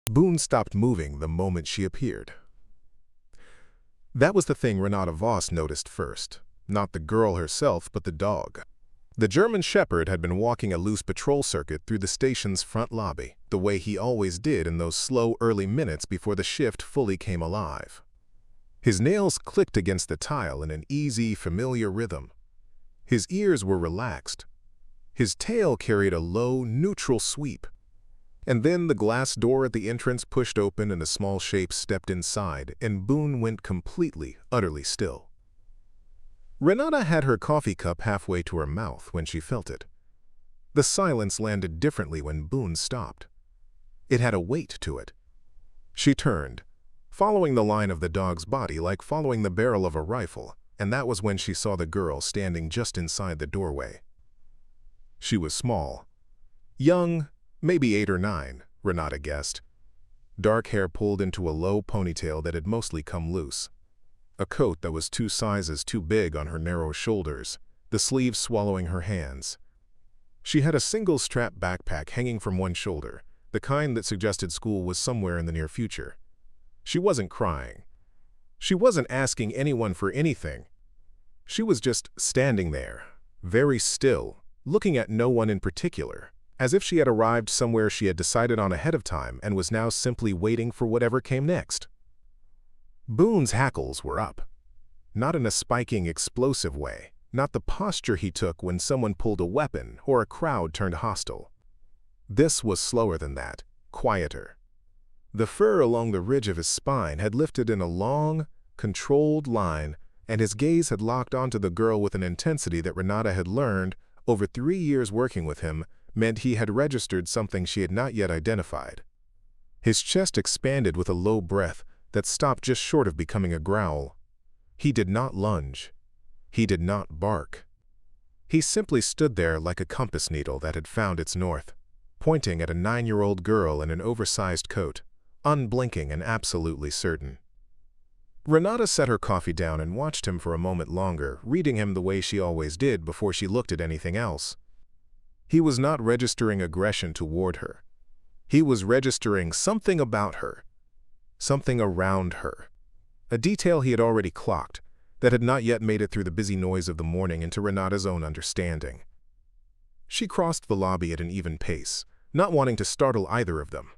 Boone stopped moving the moment she appeared. That was the thing Renata Voss noticed first. Not the girl herself, but the dog. The German Shepherd had been walking a loose patrol circuit through the station's front lobby, the way he always did in those slow early minutes before the shift fully came alive. His nails clicked against the tile in an easy, familiar rhythm. His ears were relaxed. His tail carried a low, neutral sweep. And then the glass door at the entrance pushed open and a small shape stepped inside, and Boone went completely, utterly still. Renata had her coffee cup halfway to her mouth when she felt it. The silence landed differently when Boone stopped. It had a weight to it. She turned, following the line of the dog's body like following the barrel of a rifle, and that was when she saw the girl standing just inside the doorway. She was small. Young, maybe 8 or 9, Renata guessed. Dark hair pulled into a low ponytail that had mostly come loose. A coat that was 2 sizes too big on her narrow shoulders, the sleeves swallowing her hands. She had a single-strap backpack hanging from one shoulder, the kind that suggested school was somewhere in the near future. She wasn't crying. She wasn't asking anyone for anything. She was just standing there, very still, looking at no one in particular, as if she had arrived somewhere she had decided on ahead of time and was now simply waiting for whatever came next. Boone's hackles were up. Not in a spiking, explosive way, not the posture he took when someone pulled a weapon or a crowd turned hostile. This was slower than that, quieter. The fur along the ridge of his spine had lifted in a long, controlled line, and his gaze had locked onto the girl with an intensity that Renata had learned, over 3 years working with him, meant he had registered something she had not yet identified. His chest expanded with a low breath that stopped just short of becoming a growl. He did not lunge. He did not bark. He simply stood there like a compass needle that had found its north, pointing at a 9-year-old girl in an oversized coat, unblinking and absolutely certain. Renata set her coffee down and watched him for a moment longer, reading him the way she always did before she looked at anything else. He was not registering aggression toward her. He was registering something about her, something around her, a detail he had already clocked that had not yet made it through the busy noise of the morning into Renata's own understanding. She crossed the lobby at an even pace, not wanting to startle either of them.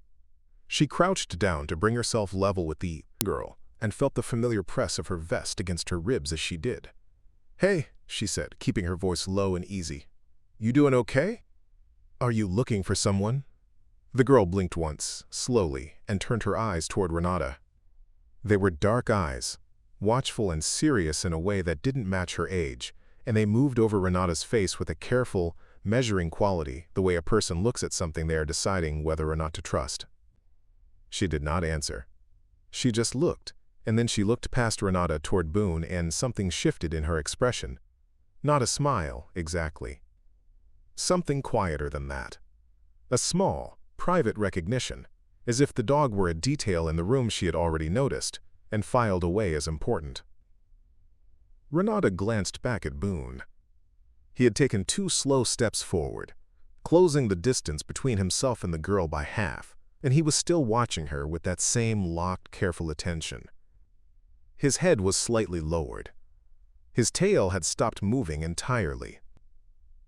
She crouched down to bring herself level with the girl and felt the familiar press of her vest against her ribs as she did. "Hey," she said, keeping her voice low and easy. "You doing okay? Are you looking for someone?" The girl blinked once, slowly, and turned her eyes toward Renata. They were dark eyes, watchful and serious in a way that didn't match her age, and they moved over Renata's face with a careful, measuring quality, the way a person looks at something they are deciding whether or not to trust. She did not answer. She just looked, and then she looked past Renata toward Boone, and something shifted in her expression. Not a smile, exactly. Something quieter than that. A small, private recognition, as if the dog were a detail in the room she had already noticed and filed away as important. Renata glanced back at Boone. He had taken 2 slow steps forward, closing the distance between himself and the girl by half, and he was still watching her with that same locked, careful attention. His head was slightly lowered. His tail had stopped moving entirely.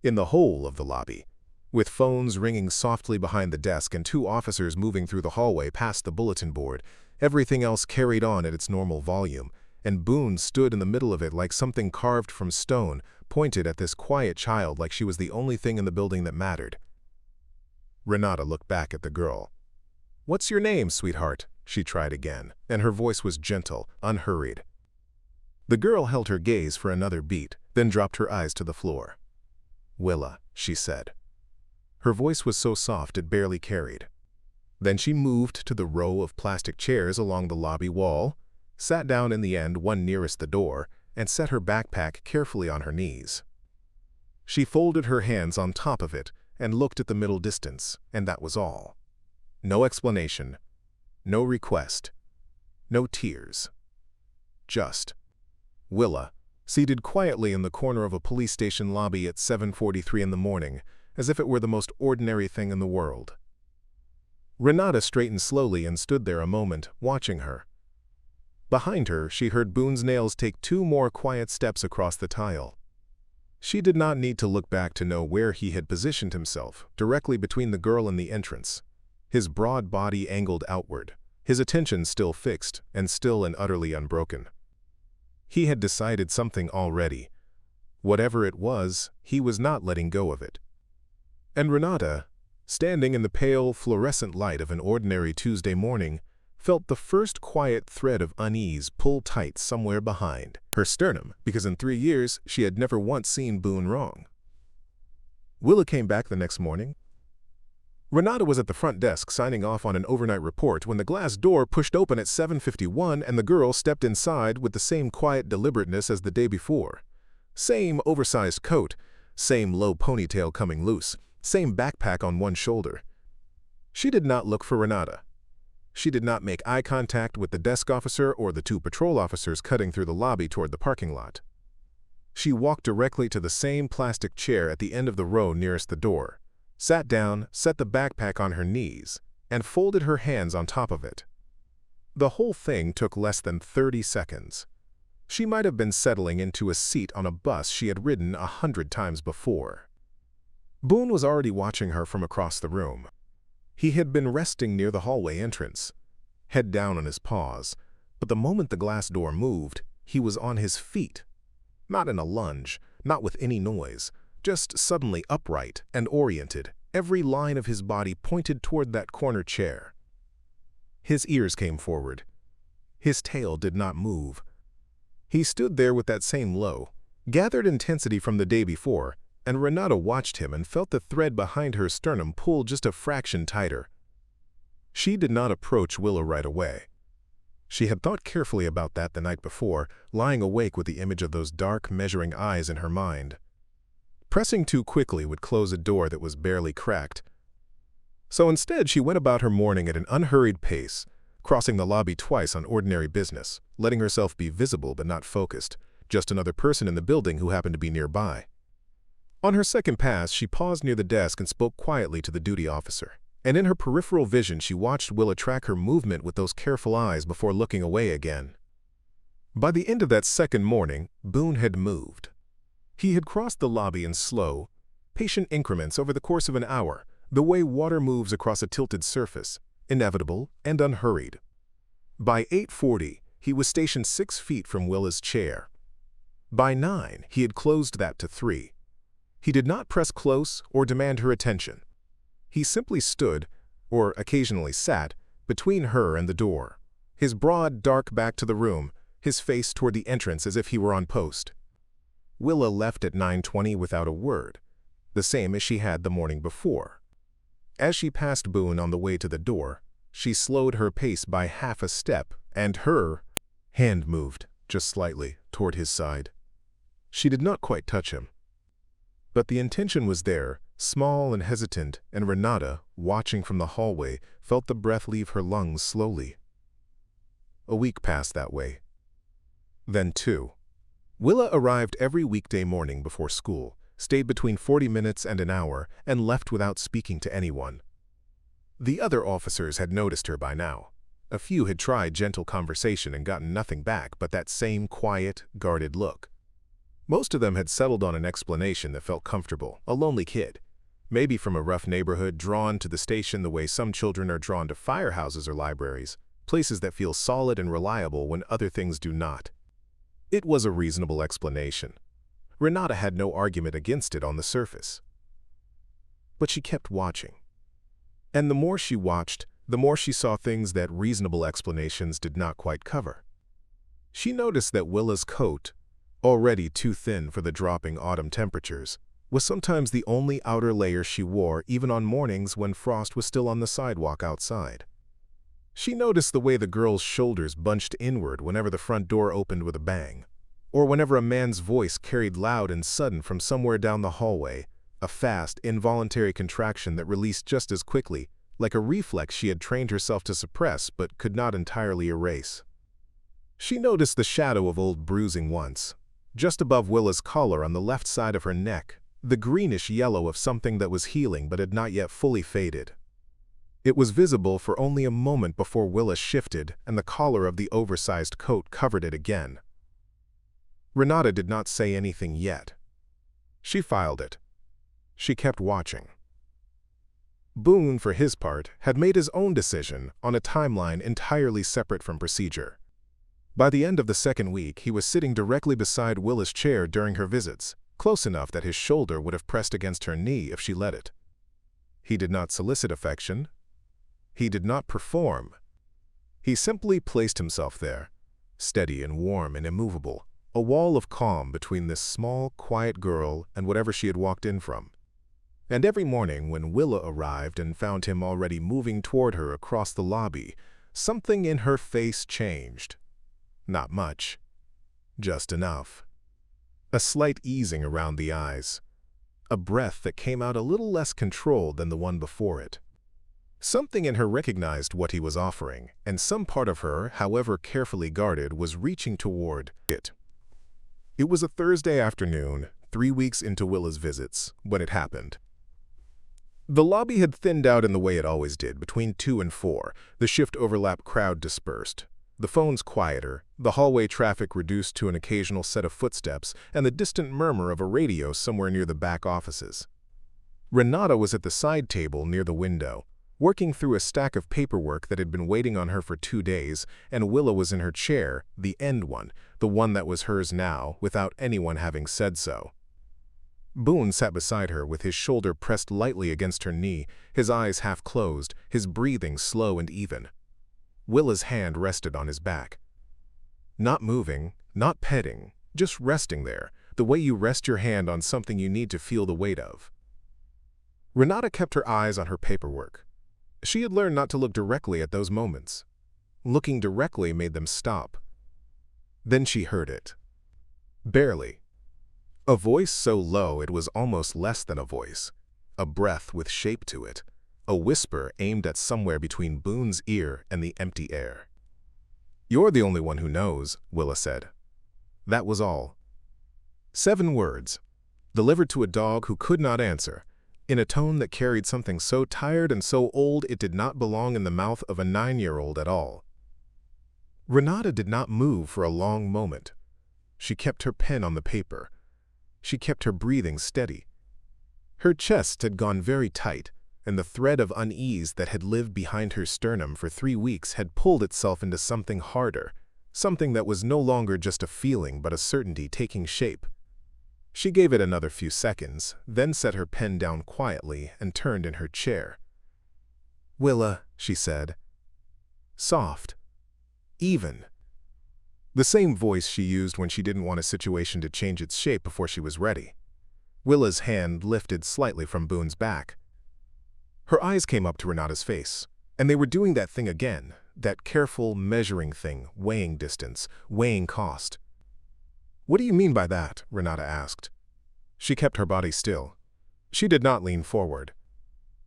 In the whole of the lobby, with phones ringing softly behind the desk and 2 officers moving through the hallway past the bulletin board, everything else carried on at its normal volume, and Boone stood in the middle of it like something carved from stone, pointed at this quiet child like she was the only thing in the building that mattered. Renata looked back at the girl. "What's your name, sweetheart?" she tried again, and her voice was gentle, unhurried. The girl held her gaze for another beat, then dropped her eyes to the floor. "Willa," she said. Her voice was so soft it barely carried. Then she moved to the row of plastic chairs along the lobby wall, sat down in the end one nearest the door, and set her backpack carefully on her knees. She folded her hands on top of it and looked at the middle distance, and that was all. No explanation, no request, no tears. Just Willa, seated quietly in the corner of a police station lobby at 7:43 in the morning, as if it were the most ordinary thing in the world. Renata straightened slowly and stood there a moment, watching her. Behind her, she heard Boone's nails take 2 more quiet steps across the tile. She did not need to look back to know where he had positioned himself, directly between the girl and the entrance. His broad body angled outward, his attention still fixed and still and utterly unbroken. He had decided something already. Whatever it was, he was not letting go of it. And Renata, standing in the pale, fluorescent light of an ordinary Tuesday morning, felt the first quiet thread of unease pull tight somewhere behind her sternum, because in 3 years she had never once seen Boone wrong. Willa came back the next morning. Renata was at the front desk signing off on an overnight report when the glass door pushed open at 7:51 and the girl stepped inside with the same quiet deliberateness as the day before. Same oversized coat, same low ponytail coming loose, same backpack on one shoulder. She did not look for Renata. She did not make eye contact with the desk officer or the 2 patrol officers cutting through the lobby toward the parking lot. She walked directly to the same plastic chair at the end of the row nearest the door, sat down, set the backpack on her knees, and folded her hands on top of it. The whole thing took less than 30 seconds. She might have been settling into a seat on a bus she had ridden 100 times before. Boone was already watching her from across the room. He had been resting near the hallway entrance, head down on his paws, but the moment the glass door moved, he was on his feet. Not in a lunge, not with any noise, just suddenly upright and oriented, every line of his body pointed toward that corner chair. His ears came forward. His tail did not move. He stood there with that same low, gathered intensity from the day before, and Renata watched him and felt the thread behind her sternum pull just a fraction tighter. She did not approach Willa right away. She had thought carefully about that the night before, lying awake with the image of those dark, measuring eyes in her mind. Pressing too quickly would close a door that was barely cracked. So instead, she went about her morning at an unhurried pace, crossing the lobby twice on ordinary business, letting herself be visible but not focused, just another person in the building who happened to be nearby. On her second pass, she paused near the desk and spoke quietly to the duty officer. And in her peripheral vision, she watched Willa track her movement with those careful eyes before looking away again. By the end of that second morning, Boone had moved. He had crossed the lobby in slow, patient increments over the course of an hour, the way water moves across a tilted surface, inevitable and unhurried. By 8:40, he was stationed 6 feet from Willa's chair. By 9, he had closed that to 3. He did not press close or demand her attention. He simply stood, or occasionally sat, between her and the door, his broad, dark back to the room, his face toward the entrance as if he were on post. Willa left at 9:20 without a word, the same as she had the morning before. As she passed Boone on the way to the door, she slowed her pace by half a step, and her hand moved, just slightly, toward his side. She did not quite touch him. But the intention was there, small and hesitant, and Renata, watching from the hallway, felt the breath leave her lungs slowly. A week passed that way. Then 2. Willa arrived every weekday morning before school, stayed between 40 minutes and an hour, and left without speaking to anyone. The other officers had noticed her by now. A few had tried gentle conversation and gotten nothing back but that same quiet, guarded look. Most of them had settled on an explanation that felt comfortable, a lonely kid, maybe from a rough neighborhood drawn to the station the way some children are drawn to firehouses or libraries, places that feel solid and reliable when other things do not. It was a reasonable explanation. Renata had no argument against it on the surface. But she kept watching. And the more she watched, the more she saw things that reasonable explanations did not quite cover. She noticed that Willa's coat, already too thin for the dropping autumn temperatures, was sometimes the only outer layer she wore even on mornings when frost was still on the sidewalk outside. She noticed the way the girl's shoulders bunched inward whenever the front door opened with a bang, or whenever a man's voice carried loud and sudden from somewhere down the hallway, a fast, involuntary contraction that released just as quickly, like a reflex she had trained herself to suppress but could not entirely erase. She noticed the shadow of old bruising once, just above Willa's collar on the left side of her neck, the greenish yellow of something that was healing but had not yet fully faded. It was visible for only a moment before Willa shifted and the collar of the oversized coat covered it again. Renata did not say anything yet. She filed it. She kept watching. Boone, for his part, had made his own decision on a timeline entirely separate from procedure. By the end of the second week, he was sitting directly beside Willa's chair during her visits, close enough that his shoulder would have pressed against her knee if she let it. He did not solicit affection. He did not perform. He simply placed himself there, steady and warm and immovable, a wall of calm between this small, quiet girl and whatever she had walked in from. And every morning when Willa arrived and found him already moving toward her across the lobby, something in her face changed. Not much. Just enough. A slight easing around the eyes. A breath that came out a little less controlled than the one before it. Something in her recognized what he was offering, and some part of her, however carefully guarded, was reaching toward it. It was a Thursday afternoon, 3 weeks into Willa's visits, when it happened. The lobby had thinned out in the way it always did, between 2 and 4, the shift overlap crowd dispersed. The phones quieter, the hallway traffic reduced to an occasional set of footsteps, and the distant murmur of a radio somewhere near the back offices. Renata was at the side table near the window, working through a stack of paperwork that had been waiting on her for 2 days, and Willa was in her chair, the end one, the one that was hers now, without anyone having said so. Boone sat beside her with his shoulder pressed lightly against her knee, his eyes half closed, his breathing slow and even. Willa's hand rested on his back. Not moving, not petting, just resting there, the way you rest your hand on something you need to feel the weight of. Renata kept her eyes on her paperwork. She had learned not to look directly at those moments. Looking directly made them stop. Then she heard it. Barely. A voice so low it was almost less than a voice. A breath with shape to it. A whisper aimed at somewhere between Boone's ear and the empty air. "You're the only one who knows," Willa said. That was all. 7 words, delivered to a dog who could not answer, in a tone that carried something so tired and so old it did not belong in the mouth of a 9-year-old at all. Renata did not move for a long moment. She kept her pen on the paper. She kept her breathing steady. Her chest had gone very tight, and the thread of unease that had lived behind her sternum for 3 weeks had pulled itself into something harder, something that was no longer just a feeling but a certainty taking shape. She gave it another few seconds, then set her pen down quietly and turned in her chair. "Willa," she said. Soft. Even. The same voice she used when she didn't want a situation to change its shape before she was ready. Willa's hand lifted slightly from Boone's back. Her eyes came up to Renata's face, and they were doing that thing again, that careful, measuring thing, weighing distance, weighing cost. "What do you mean by that?" Renata asked. She kept her body still. She did not lean forward.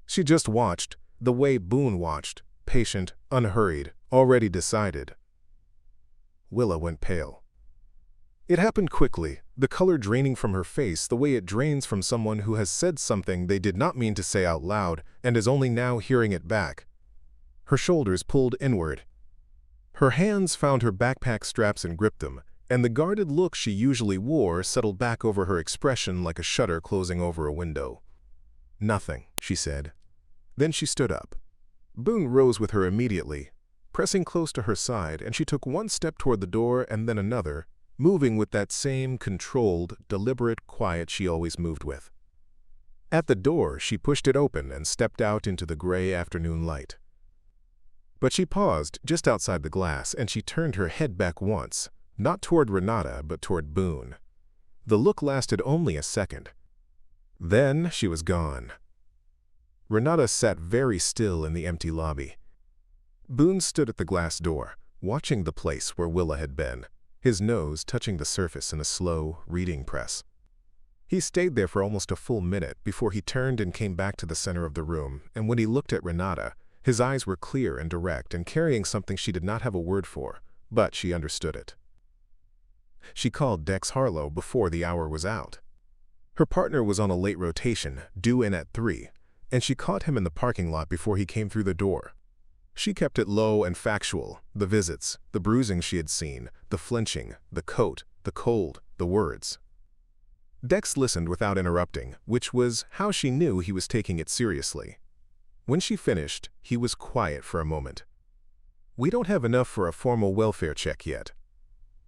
She just watched, the way Boone watched, patient, unhurried, already decided. Willa went pale. It happened quickly, the color draining from her face the way it drains from someone who has said something they did not mean to say out loud and is only now hearing it back. Her shoulders pulled inward. Her hands found her backpack straps and gripped them, and the guarded look she usually wore settled back over her expression like a shutter closing over a window. "Nothing," she said. Then she stood up. Boone rose with her immediately, pressing close to her side, and she took one step toward the door and then another, moving with that same controlled, deliberate quiet she always moved with. At the door, she pushed it open and stepped out into the gray afternoon light. But she paused just outside the glass, and she turned her head back once, not toward Renata, but toward Boone. The look lasted only a second. Then she was gone. Renata sat very still in the empty lobby. Boone stood at the glass door, watching the place where Willa had been, his nose touching the surface in a slow, reading press. He stayed there for almost a full minute before he turned and came back to the center of the room, and when he looked at Renata, his eyes were clear and direct and carrying something she did not have a word for, but she understood it. She called Dex Harlow before the hour was out. Her partner was on a late rotation, due in at 3, and she caught him in the parking lot before he came through the door. She kept it low and factual, the visits, the bruising she had seen, the flinching, the coat, the cold, the words. Dex listened without interrupting, which was how she knew he was taking it seriously. When she finished, he was quiet for a moment. "We don't have enough for a formal welfare check yet,"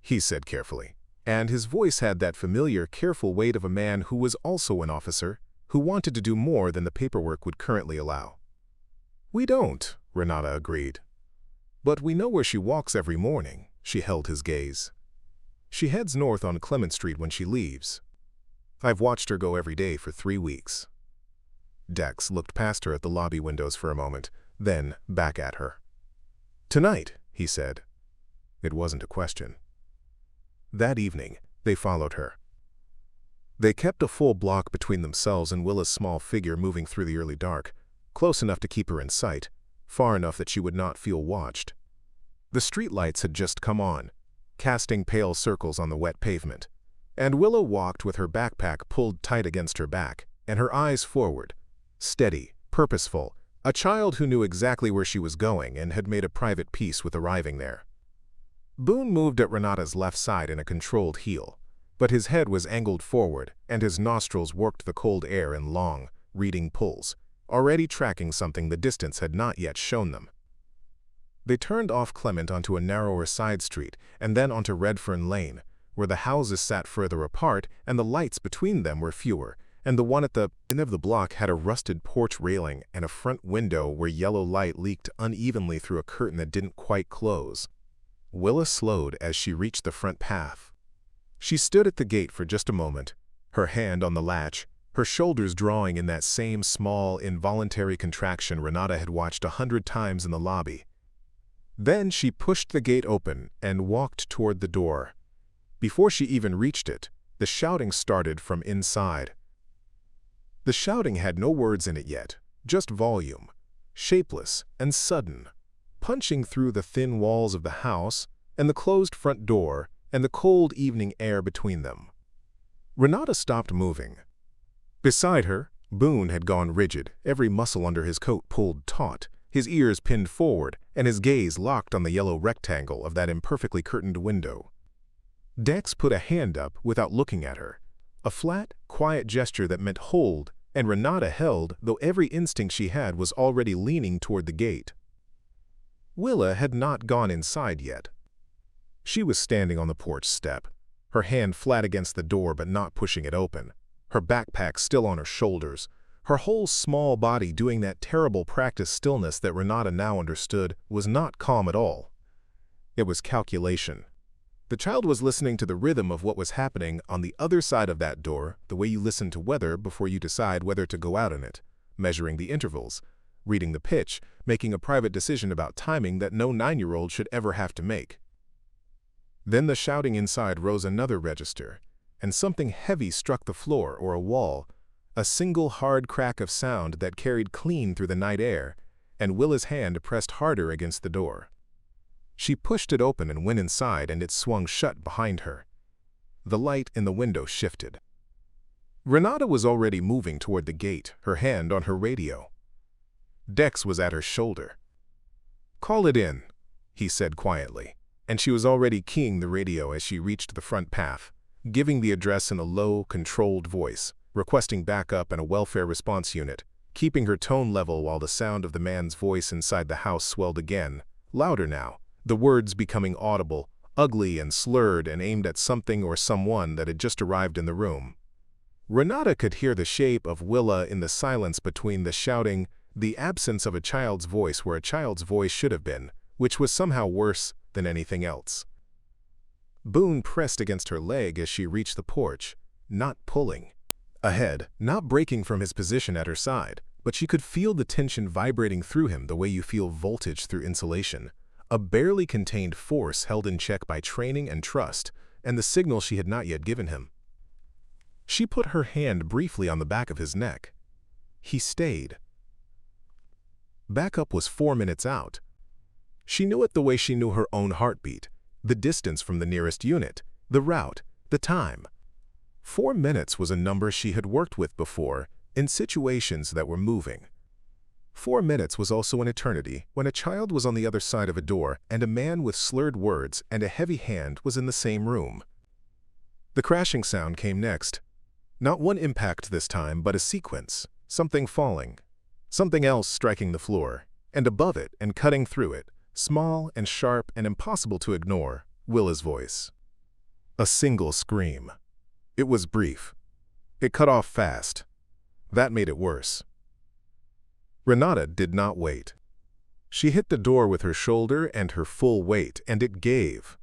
he said carefully, and his voice had that familiar, careful weight of a man who was also an officer, who wanted to do more than the paperwork would currently allow. "We don't," Renata agreed. "But we know where she walks every morning." She held his gaze. "She heads north on Clement Street when she leaves. I've watched her go every day for 3 weeks." Dex looked past her at the lobby windows for a moment, then back at her. "Tonight," he said. It wasn't a question. That evening, they followed her. They kept a full block between themselves and Willa's small figure moving through the early dark, close enough to keep her in sight, far enough that she would not feel watched. The streetlights had just come on, casting pale circles on the wet pavement, and Willa walked with her backpack pulled tight against her back, and her eyes forward, steady, purposeful, a child who knew exactly where she was going and had made a private peace with arriving there. Boone moved at Renata's left side in a controlled heel, but his head was angled forward and his nostrils worked the cold air in long, reading pulls, already tracking something the distance had not yet shown them. They turned off Clement onto a narrower side street and then onto Redfern Lane, where the houses sat further apart and the lights between them were fewer, and the one at the end of the block had a rusted porch railing and a front window where yellow light leaked unevenly through a curtain that didn't quite close. Willa slowed as she reached the front path. She stood at the gate for just a moment, her hand on the latch, her shoulders drawing in that same small, involuntary contraction Renata had watched 100 times in the lobby. Then she pushed the gate open and walked toward the door. Before she even reached it, the shouting started from inside. The shouting had no words in it yet, just volume, shapeless and sudden, punching through the thin walls of the house and the closed front door and the cold evening air between them. Renata stopped moving. Beside her, Boone had gone rigid, every muscle under his coat pulled taut, his ears pinned forward, and his gaze locked on the yellow rectangle of that imperfectly curtained window. Dex put a hand up without looking at her, a flat, quiet gesture that meant hold, and Renata held, though every instinct she had was already leaning toward the gate. Willa had not gone inside yet. She was standing on the porch step, her hand flat against the door but not pushing it open, her backpack still on her shoulders, her whole small body doing that terrible practice stillness that Renata now understood was not calm at all. It was calculation. The child was listening to the rhythm of what was happening on the other side of that door, the way you listen to weather before you decide whether to go out in it, measuring the intervals, reading the pitch, making a private decision about timing that no 9-year-old should ever have to make. Then the shouting inside rose another register, and something heavy struck the floor or a wall, a single hard crack of sound that carried clean through the night air, and Willa's hand pressed harder against the door. She pushed it open and went inside, and it swung shut behind her. The light in the window shifted. Renata was already moving toward the gate, her hand on her radio. Dex was at her shoulder. "Call it in," he said quietly, and she was already keying the radio as she reached the front path, giving the address in a low, controlled voice, requesting backup and a welfare response unit, keeping her tone level while the sound of the man's voice inside the house swelled again, louder now, the words becoming audible, ugly and slurred and aimed at something or someone that had just arrived in the room. Renata could hear the shape of Willa in the silence between the shouting, the absence of a child's voice where a child's voice should have been, which was somehow worse than anything else. Boone pressed against her leg as she reached the porch, not pulling. Ahead, not breaking from his position at her side, but she could feel the tension vibrating through him the way you feel voltage through insulation. A barely contained force held in check by training and trust, and the signal she had not yet given him. She put her hand briefly on the back of his neck. He stayed. Backup was 4 minutes out. She knew it the way she knew her own heartbeat, the distance from the nearest unit, the route, the time. 4 minutes was a number she had worked with before, in situations that were moving, 4 minutes was also an eternity when a child was on the other side of a door and a man with slurred words and a heavy hand was in the same room. The crashing sound came next. Not one impact this time, but a sequence. Something falling. Something else striking the floor. And above it and cutting through it, small and sharp and impossible to ignore, Willa's voice. A single scream. It was brief. It cut off fast. That made it worse. Renata did not wait. She hit the door with her shoulder and her full weight, and it gave.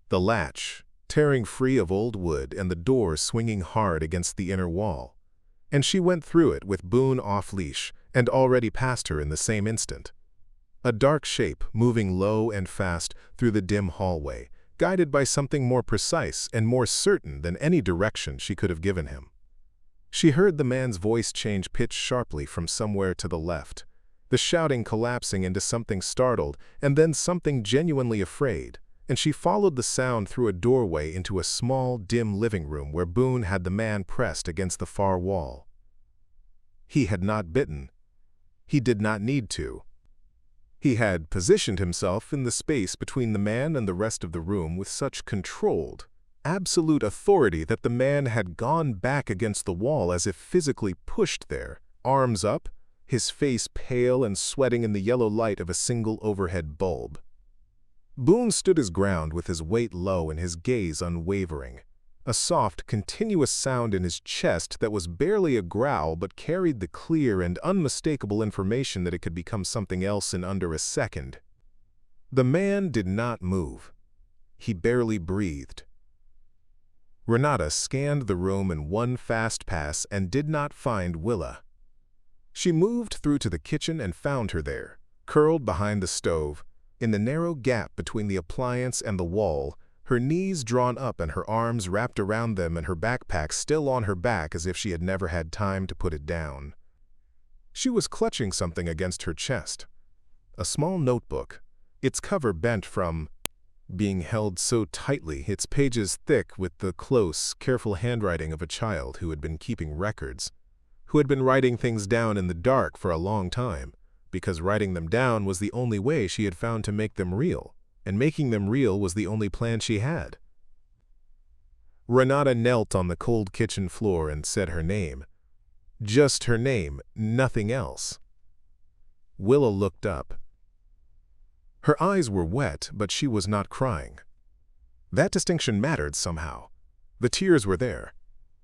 The latch, tearing free of old wood and the door swinging hard against the inner wall. And she went through it with Boone off-leash and already past her in the same instant. A dark shape moving low and fast through the dim hallway, guided by something more precise and more certain than any direction she could have given him. She heard the man's voice change pitch sharply from somewhere to the left, the shouting collapsing into something startled and then something genuinely afraid, and she followed the sound through a doorway into a small, dim living room where Boone had the man pressed against the far wall. He had not bitten. He did not need to. He had positioned himself in the space between the man and the rest of the room with such controlled, absolute authority that the man had gone back against the wall as if physically pushed there, arms up, his face pale and sweating in the yellow light of a single overhead bulb. Boone stood his ground with his weight low and his gaze unwavering, a soft, continuous sound in his chest that was barely a growl but carried the clear and unmistakable information that it could become something else in under a second. The man did not move. He barely breathed. Renata scanned the room in one fast pass and did not find Willa. She moved through to the kitchen and found her there, curled behind the stove, in the narrow gap between the appliance and the wall, her knees drawn up and her arms wrapped around them and her backpack still on her back as if she had never had time to put it down. She was clutching something against her chest. A small notebook, its cover bent from being held so tightly, its pages thick with the close, careful handwriting of a child who had been keeping records, who had been writing things down in the dark for a long time, because writing them down was the only way she had found to make them real, and making them real was the only plan she had. Renata knelt on the cold kitchen floor and said her name. Just her name, nothing else. Willa looked up. Her eyes were wet, but she was not crying. That distinction mattered somehow. The tears were there,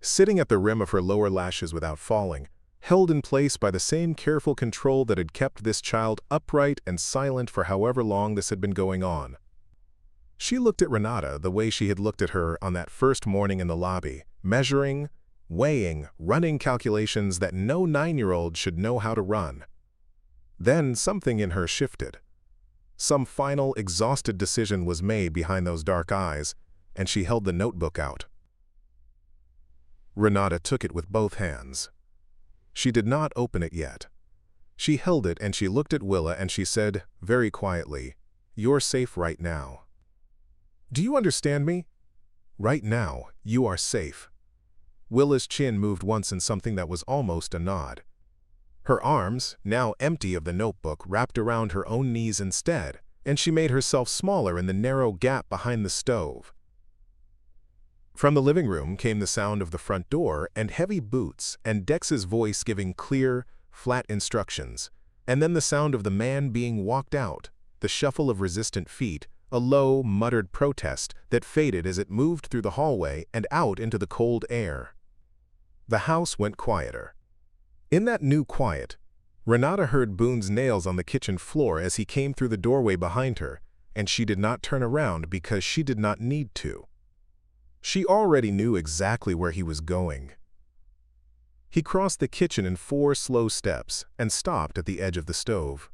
sitting at the rim of her lower lashes without falling, held in place by the same careful control that had kept this child upright and silent for however long this had been going on. She looked at Renata the way she had looked at her on that first morning in the lobby, measuring, weighing, running calculations that no 9-year-old should know how to run. Then something in her shifted. Some final, exhausted decision was made behind those dark eyes, and she held the notebook out. Renata took it with both hands. She did not open it yet. She held it and she looked at Willa and she said, very quietly, "You're safe right now. Do you understand me? Right now, you are safe." Willa's chin moved once in something that was almost a nod. Her arms, now empty of the notebook, wrapped around her own knees instead, and she made herself smaller in the narrow gap behind the stove. From the living room came the sound of the front door and heavy boots and Dex's voice giving clear, flat instructions, and then the sound of the man being walked out, the shuffle of resistant feet, a low, muttered protest that faded as it moved through the hallway and out into the cold air. The house went quieter. In that new quiet, Renata heard Boone's nails on the kitchen floor as he came through the doorway behind her, and she did not turn around because she did not need to. She already knew exactly where he was going. He crossed the kitchen in 4 slow steps and stopped at the edge of the stove.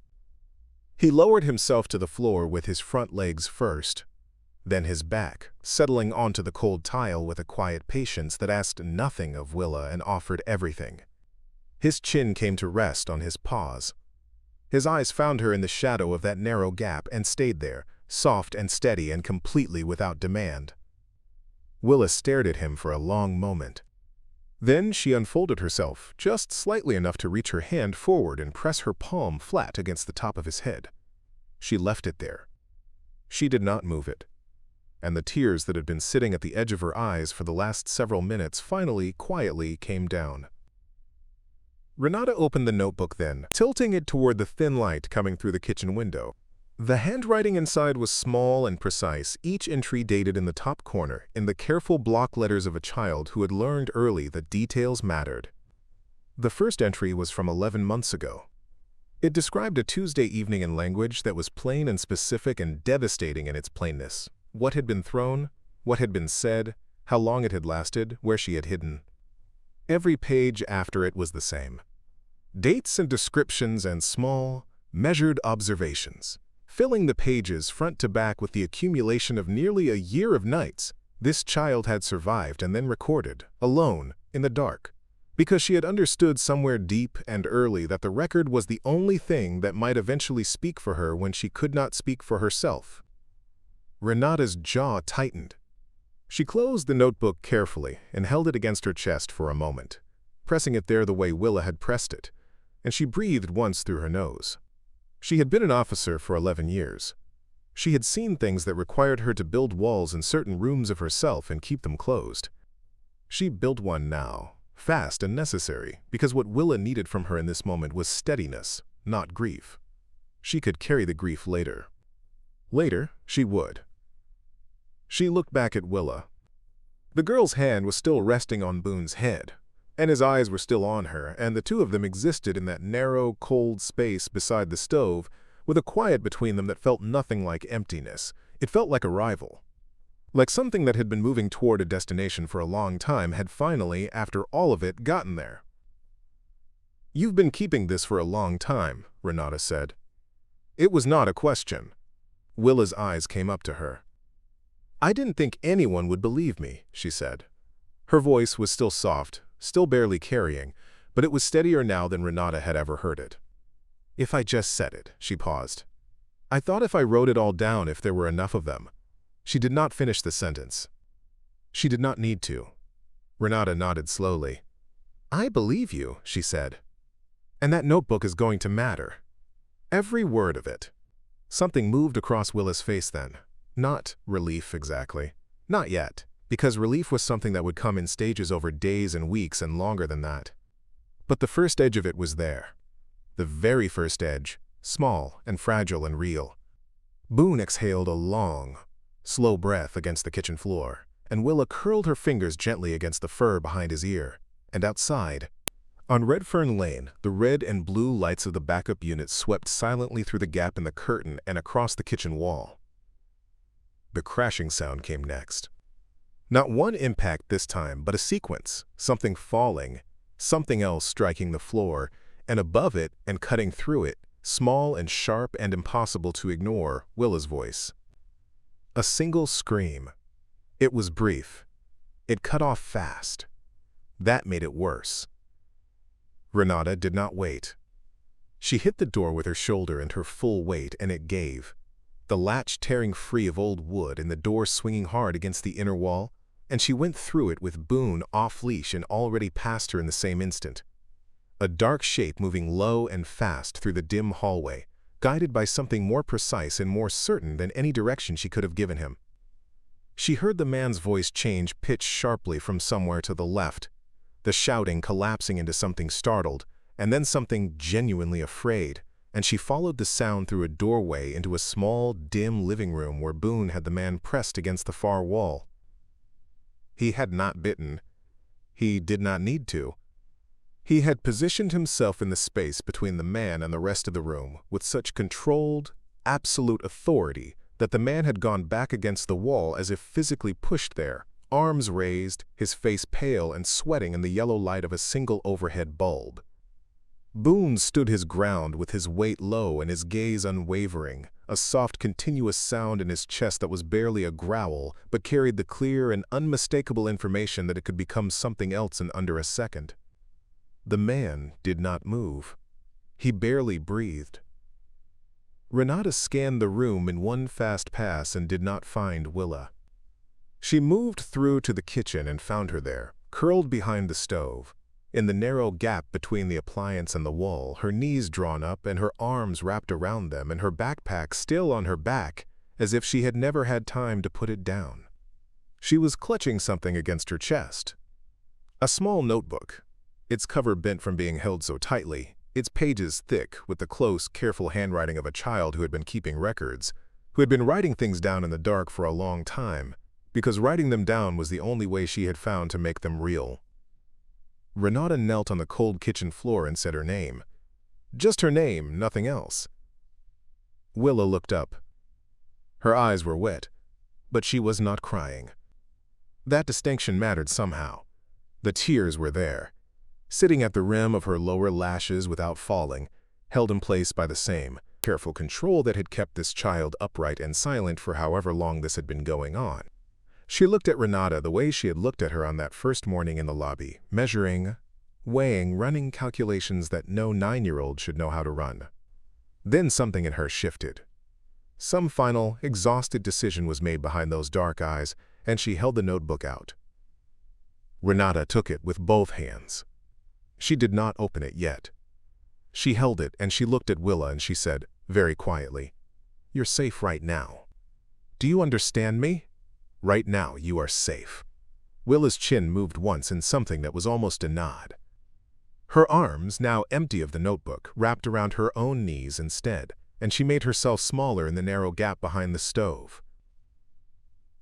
He lowered himself to the floor with his front legs first, then his back, settling onto the cold tile with a quiet patience that asked nothing of Willa and offered everything. His chin came to rest on his paws. His eyes found her in the shadow of that narrow gap and stayed there, soft and steady and completely without demand. Willa stared at him for a long moment. Then she unfolded herself, just slightly enough to reach her hand forward and press her palm flat against the top of his head. She left it there. She did not move it, and the tears that had been sitting at the edge of her eyes for the last several minutes finally, quietly came down. Renata opened the notebook then, tilting it toward the thin light coming through the kitchen window. The handwriting inside was small and precise, each entry dated in the top corner, in the careful block letters of a child who had learned early that details mattered. The first entry was from 11 months ago. It described a Tuesday evening in language that was plain and specific and devastating in its plainness. What had been thrown, what had been said, how long it had lasted, where she had hidden. Every page after it was the same. Dates and descriptions and small, measured observations, filling the pages front to back with the accumulation of nearly a year of nights this child had survived and then recorded, alone, in the dark, because she had understood somewhere deep and early that the record was the only thing that might eventually speak for her when she could not speak for herself. Renata's jaw tightened. She closed the notebook carefully and held it against her chest for a moment, pressing it there the way Willa had pressed it, and she breathed once through her nose. She had been an officer for 11 years. She had seen things that required her to build walls in certain rooms of herself and keep them closed. She built one now, fast and necessary, because what Willa needed from her in this moment was steadiness, not grief. She could carry the grief later. Later, she would. She looked back at Willa. The girl's hand was still resting on Boone's head, and his eyes were still on her, and the two of them existed in that narrow, cold space beside the stove, with a quiet between them that felt nothing like emptiness. It felt like arrival. Like something that had been moving toward a destination for a long time had finally, after all of it, gotten there. "You've been keeping this for a long time," Renata said. It was not a question. Willa's eyes came up to her. "I didn't think anyone would believe me," she said. Her voice was still soft, still barely carrying, but it was steadier now than Renata had ever heard it. "If I just said it," she paused. "I thought if I wrote it all down if there were enough of them." She did not finish the sentence. She did not need to. Renata nodded slowly. "I believe you," she said. "And that notebook is going to matter. Every word of it." Something moved across Willa's face then. Not relief exactly. Not yet, because relief was something that would come in stages over days and weeks and longer than that. But the first edge of it was there. The very first edge, small and fragile and real. Boone exhaled a long, slow breath against the kitchen floor, and Willa curled her fingers gently against the fur behind his ear. And outside, on Redfern Lane, the red and blue lights of the backup unit swept silently through the gap in the curtain and across the kitchen wall. The crashing sound came next. Not one impact this time, but a sequence, something falling, something else striking the floor, and above it and cutting through it, small and sharp and impossible to ignore, Willa's voice. A single scream. It was brief. It cut off fast. That made it worse. Renata did not wait. She hit the door with her shoulder and her full weight, and it gave. The latch tearing free of old wood and the door swinging hard against the inner wall, and she went through it with Boone off-leash and already past her in the same instant. A dark shape moving low and fast through the dim hallway, guided by something more precise and more certain than any direction she could have given him. She heard the man's voice change pitch sharply from somewhere to the left, the shouting collapsing into something startled, and then something genuinely afraid, and she followed the sound through a doorway into a small, dim living room where Boone had the man pressed against the far wall. He had not bitten. He did not need to. He had positioned himself in the space between the man and the rest of the room with such controlled, absolute authority that the man had gone back against the wall as if physically pushed there, arms raised, his face pale and sweating in the yellow light of a single overhead bulb. Boone stood his ground with his weight low and his gaze unwavering, a soft continuous sound in his chest that was barely a growl but carried the clear and unmistakable information that it could become something else in under a second. The man did not move. He barely breathed. Renata scanned the room in one fast pass and did not find Willa. She moved through to the kitchen and found her there, curled behind the stove, in the narrow gap between the appliance and the wall, her knees drawn up and her arms wrapped around them and her backpack still on her back, as if she had never had time to put it down. She was clutching something against her chest. A small notebook, its cover bent from being held so tightly, its pages thick with the close, careful handwriting of a child who had been keeping records, who had been writing things down in the dark for a long time, because writing them down was the only way she had found to make them real. Renata knelt on the cold kitchen floor and said her name. Just her name, nothing else. Willa looked up. Her eyes were wet, but she was not crying. That distinction mattered somehow. The tears were there, sitting at the rim of her lower lashes without falling, held in place by the same careful control that had kept this child upright and silent for however long this had been going on. She looked at Renata the way she had looked at her on that first morning in the lobby, measuring, weighing, running calculations that no 9-year-old should know how to run. Then something in her shifted. Some final, exhausted decision was made behind those dark eyes, and she held the notebook out. Renata took it with both hands. She did not open it yet. She held it and she looked at Willa and she said, very quietly, "You're safe right now. Do you understand me? Right now you are safe." Willa's chin moved once in something that was almost a nod. Her arms, now empty of the notebook, wrapped around her own knees instead, and she made herself smaller in the narrow gap behind the stove.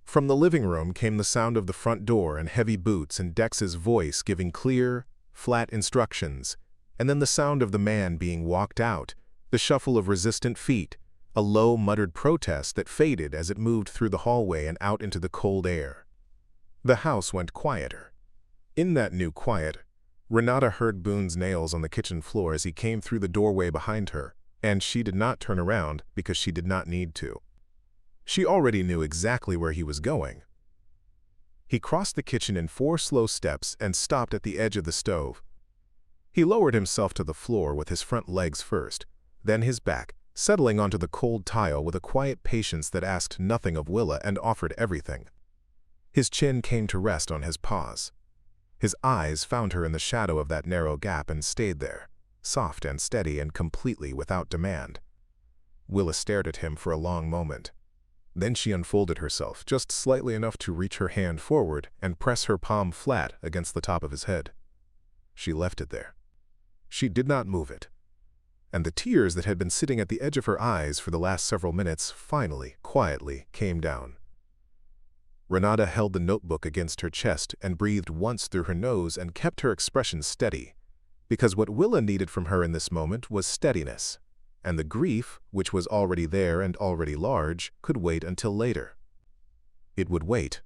From the living room came the sound of the front door and heavy boots and Dex's voice giving clear, flat instructions, and then the sound of the man being walked out, the shuffle of resistant feet, a low muttered protest that faded as it moved through the hallway and out into the cold air. The house went quieter. In that new quiet, Renata heard Boone's nails on the kitchen floor as he came through the doorway behind her, and she did not turn around because she did not need to. She already knew exactly where he was going. He crossed the kitchen in 4 slow steps and stopped at the edge of the stove. He lowered himself to the floor with his front legs first, then his back, settling onto the cold tile with a quiet patience that asked nothing of Willa and offered everything. His chin came to rest on his paws. His eyes found her in the shadow of that narrow gap and stayed there, soft and steady and completely without demand. Willa stared at him for a long moment. Then she unfolded herself just slightly enough to reach her hand forward and press her palm flat against the top of his head. She left it there. She did not move it. And the tears that had been sitting at the edge of her eyes for the last several minutes finally, quietly, came down. Renata held the notebook against her chest and breathed once through her nose and kept her expression steady, because what Willa needed from her in this moment was steadiness, and the grief, which was already there and already large, could wait until later. It would wait.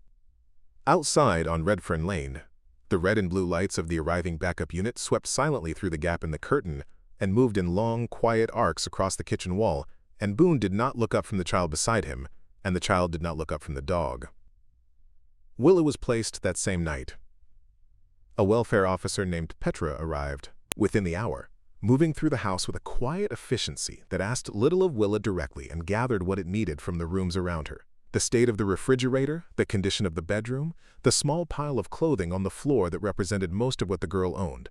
Outside on Redfern Lane, the red and blue lights of the arriving backup unit swept silently through the gap in the curtain and moved in long, quiet arcs across the kitchen wall, and Boone did not look up from the child beside him, and the child did not look up from the dog. Willa was placed that same night. A welfare officer named Petra arrived within the hour, moving through the house with a quiet efficiency that asked little of Willa directly and gathered what it needed from the rooms around her. The state of the refrigerator, the condition of the bedroom, the small pile of clothing on the floor that represented most of what the girl owned.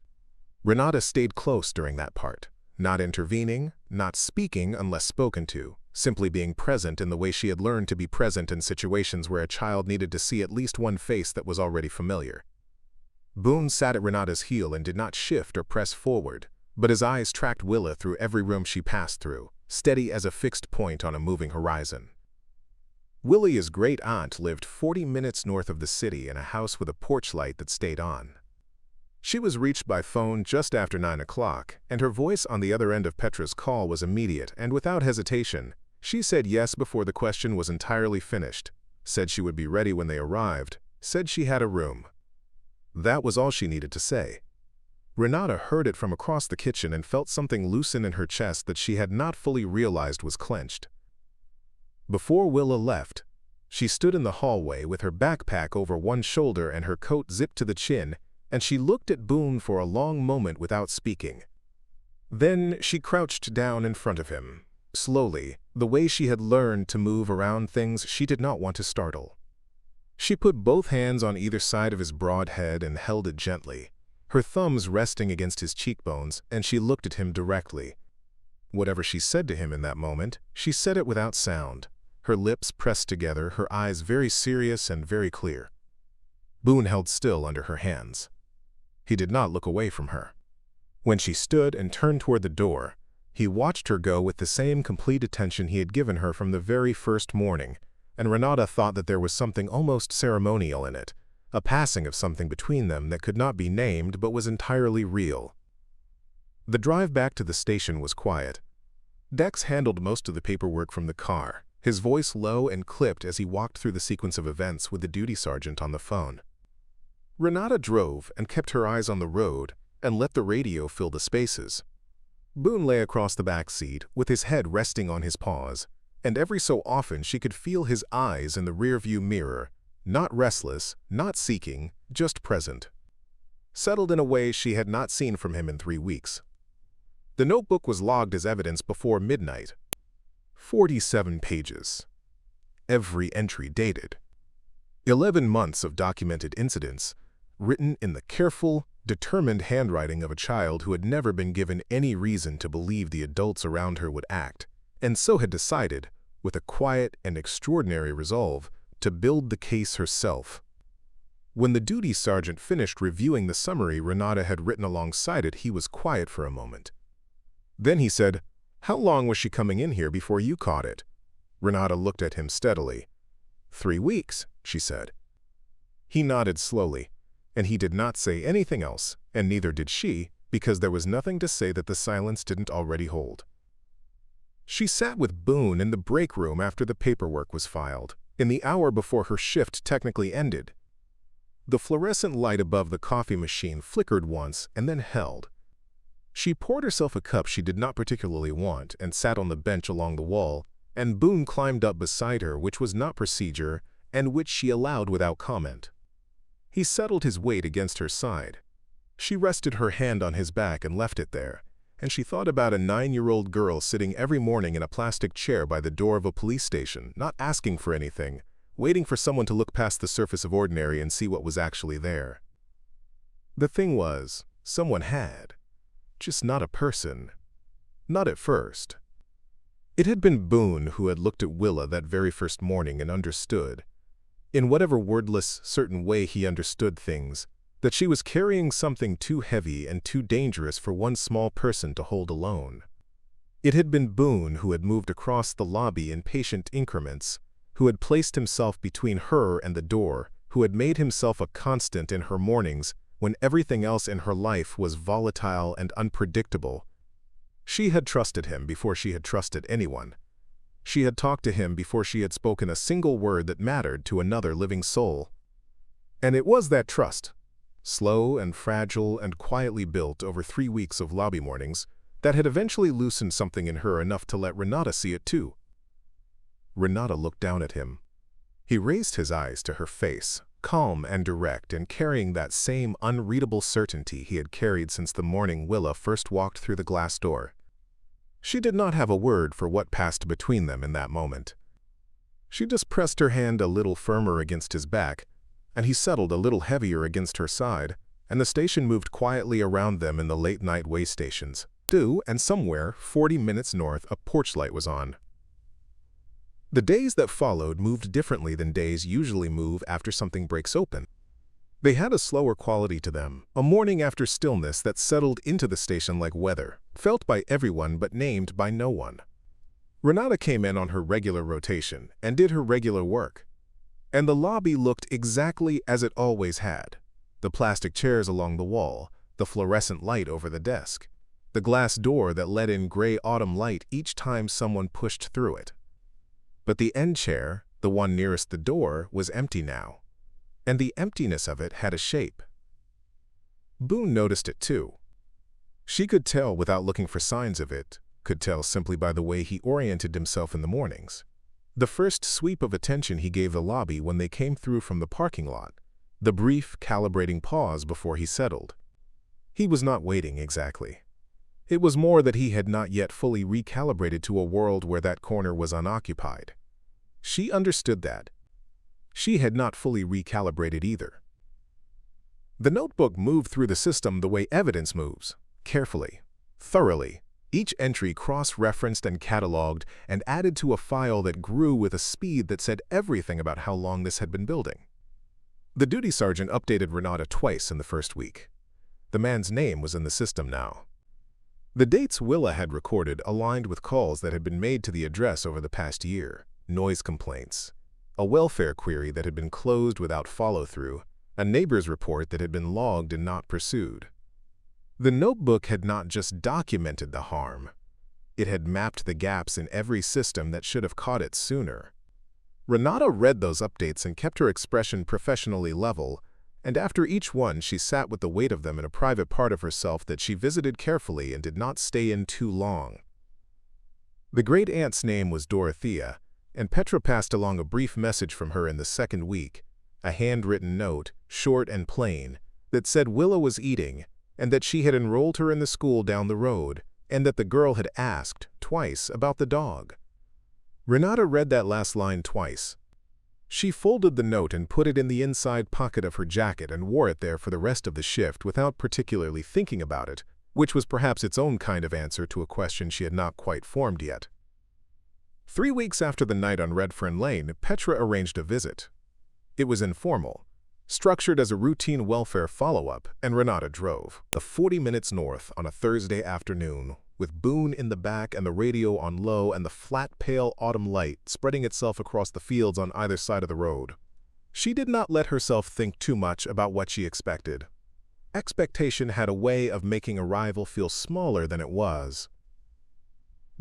Renata stayed close during that part, not intervening, not speaking unless spoken to, simply being present in the way she had learned to be present in situations where a child needed to see at least one face that was already familiar. Boone sat at Renata's heel and did not shift or press forward, but his eyes tracked Willa through every room she passed through, steady as a fixed point on a moving horizon. Willa's great-aunt lived 40 minutes north of the city in a house with a porch light that stayed on. She was reached by phone just after 9 o'clock, and her voice on the other end of Petra's call was immediate and without hesitation. She said yes before the question was entirely finished, said she would be ready when they arrived, said she had a room. That was all she needed to say. Renata heard it from across the kitchen and felt something loosen in her chest that she had not fully realized was clenched. Before Willa left, she stood in the hallway with her backpack over one shoulder and her coat zipped to the chin, and she looked at Boone for a long moment without speaking. Then she crouched down in front of him, slowly, the way she had learned to move around things she did not want to startle. She put both hands on either side of his broad head and held it gently, her thumbs resting against his cheekbones, and she looked at him directly. Whatever she said to him in that moment, she said it without sound, her lips pressed together, her eyes very serious and very clear. Boone held still under her hands. He did not look away from her. When she stood and turned toward the door, he watched her go with the same complete attention he had given her from the very first morning, and Renata thought that there was something almost ceremonial in it, a passing of something between them that could not be named but was entirely real. The drive back to the station was quiet. Dex handled most of the paperwork from the car, his voice low and clipped as he walked through the sequence of events with the duty sergeant on the phone. Renata drove and kept her eyes on the road and let the radio fill the spaces. Boone lay across the back seat with his head resting on his paws, and every so often she could feel his eyes in the rearview mirror, not restless, not seeking, just present. Settled in a way she had not seen from him in 3 weeks. The notebook was logged as evidence before midnight. 47 pages. Every entry dated. 11 months of documented incidents, written in the careful, determined handwriting of a child who had never been given any reason to believe the adults around her would act, and so had decided, with a quiet and extraordinary resolve, to build the case herself. When the duty sergeant finished reviewing the summary Renata had written alongside it, he was quiet for a moment. Then he said, "How long was she coming in here before you caught it?" Renata looked at him steadily. 3 weeks, she said. He nodded slowly, and he did not say anything else, and neither did she, because there was nothing to say that the silence didn't already hold. She sat with Boone in the break room after the paperwork was filed, in the hour before her shift technically ended. The fluorescent light above the coffee machine flickered once and then held. She poured herself a cup she did not particularly want and sat on the bench along the wall, and Boone climbed up beside her, which was not procedure and which she allowed without comment. He settled his weight against her side. She rested her hand on his back and left it there, and she thought about a 9-year-old girl sitting every morning in a plastic chair by the door of a police station, not asking for anything, waiting for someone to look past the surface of ordinary and see what was actually there. The thing was, someone had. Just not a person. Not at first. It had been Boone who had looked at Willa that very first morning and understood, in whatever wordless, certain way he understood things, that she was carrying something too heavy and too dangerous for one small person to hold alone. It had been Boone who had moved across the lobby in patient increments, who had placed himself between her and the door, who had made himself a constant in her mornings when everything else in her life was volatile and unpredictable. She had trusted him before she had trusted anyone. She had talked to him before she had spoken a single word that mattered to another living soul. And it was that trust, slow and fragile and quietly built over 3 weeks of lobby mornings, that had eventually loosened something in her enough to let Renata see it too. Renata looked down at him. He raised his eyes to her face, calm and direct and carrying that same unreadable certainty he had carried since the morning Willa first walked through the glass door. She did not have a word for what passed between them in that moment. She just pressed her hand a little firmer against his back, and he settled a little heavier against her side, and the station moved quietly around them in the late-night way stations. And somewhere 40 minutes north a porch light was on. The days that followed moved differently than days usually move after something breaks open. They had a slower quality to them, a morning after stillness that settled into the station like weather, felt by everyone but named by no one. Renata came in on her regular rotation and did her regular work. And the lobby looked exactly as it always had. The plastic chairs along the wall, the fluorescent light over the desk, the glass door that let in gray autumn light each time someone pushed through it. But the end chair, the one nearest the door, was empty now, and the emptiness of it had a shape. Boone noticed it too. She could tell without looking for signs of it, could tell simply by the way he oriented himself in the mornings. The first sweep of attention he gave the lobby when they came through from the parking lot, the brief, calibrating pause before he settled. He was not waiting exactly. It was more that he had not yet fully recalibrated to a world where that corner was unoccupied. She understood that. She had not fully recalibrated either. The notebook moved through the system the way evidence moves, carefully, thoroughly, each entry cross-referenced and cataloged and added to a file that grew with a speed that said everything about how long this had been building. The duty sergeant updated Renata twice in the first week. The man's name was in the system now. The dates Willa had recorded aligned with calls that had been made to the address over the past year, noise complaints, a welfare query that had been closed without follow-through, a neighbor's report that had been logged and not pursued. The notebook had not just documented the harm. It had mapped the gaps in every system that should have caught it sooner. Renata read those updates and kept her expression professionally level, and after each one she sat with the weight of them in a private part of herself that she visited carefully and did not stay in too long. The great-aunt's name was Dorothea, and Petra passed along a brief message from her in the second week, a handwritten note, short and plain, that said Willa was eating, and that she had enrolled her in the school down the road, and that the girl had asked, twice, about the dog. Renata read that last line twice. She folded the note and put it in the inside pocket of her jacket and wore it there for the rest of the shift without particularly thinking about it, which was perhaps its own kind of answer to a question she had not quite formed yet. 3 weeks after the night on Redfern Lane, Petra arranged a visit. It was informal, structured as a routine welfare follow-up, and Renata drove. 40 minutes north on a Thursday afternoon, with Boone in the back and the radio on low and the flat, pale autumn light spreading itself across the fields on either side of the road. She did not let herself think too much about what she expected. Expectation had a way of making arrival feel smaller than it was.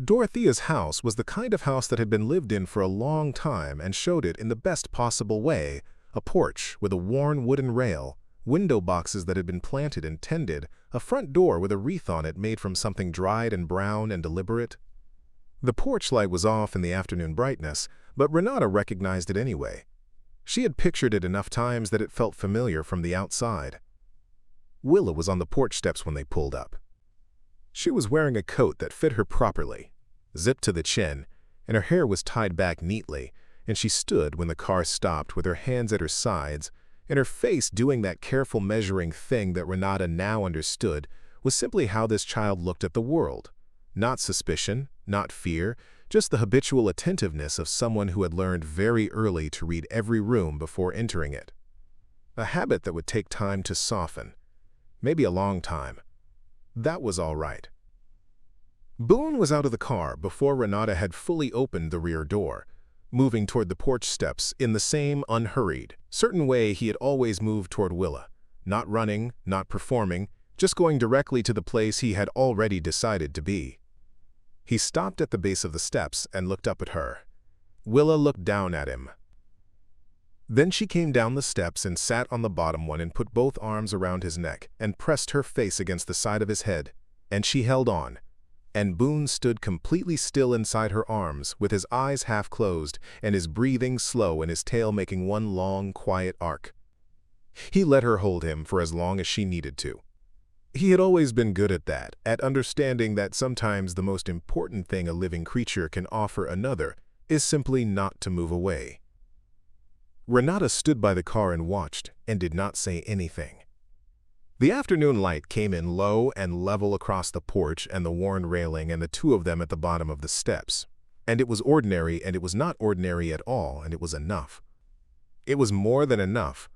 Dorothea's house was the kind of house that had been lived in for a long time and showed it in the best possible way, a porch with a worn wooden rail, window boxes that had been planted and tended, a front door with a wreath on it made from something dried and brown and deliberate. The porch light was off in the afternoon brightness, but Renata recognized it anyway. She had pictured it enough times that it felt familiar from the outside. Willa was on the porch steps when they pulled up. She was wearing a coat that fit her properly, zipped to the chin, and her hair was tied back neatly, and she stood when the car stopped with her hands at her sides, and her face doing that careful measuring thing that Renata now understood was simply how this child looked at the world. Not suspicion, not fear, just the habitual attentiveness of someone who had learned very early to read every room before entering it. A habit that would take time to soften, maybe a long time. That was all right. Boone was out of the car before Renata had fully opened the rear door, moving toward the porch steps in the same unhurried, certain way he had always moved toward Willa, not running, not performing, just going directly to the place he had already decided to be. He stopped at the base of the steps and looked up at her. Willa looked down at him. Then she came down the steps and sat on the bottom one and put both arms around his neck and pressed her face against the side of his head, and she held on. And Boone stood completely still inside her arms, with his eyes half closed and his breathing slow and his tail making one long, quiet arc. He let her hold him for as long as she needed to. He had always been good at that, at understanding that sometimes the most important thing a living creature can offer another is simply not to move away. Renata stood by the car and watched, and did not say anything. The afternoon light came in low and level across the porch and the worn railing and the two of them at the bottom of the steps. And it was ordinary, and it was not ordinary at all, and it was enough. It was more than enough.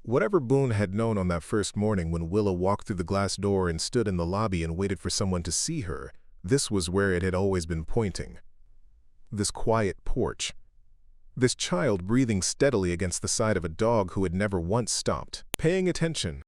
Whatever Boone had known on that first morning when Willa walked through the glass door and stood in the lobby and waited for someone to see her, this was where it had always been pointing. This quiet porch. This child breathing steadily against the side of a dog who had never once stopped, paying attention,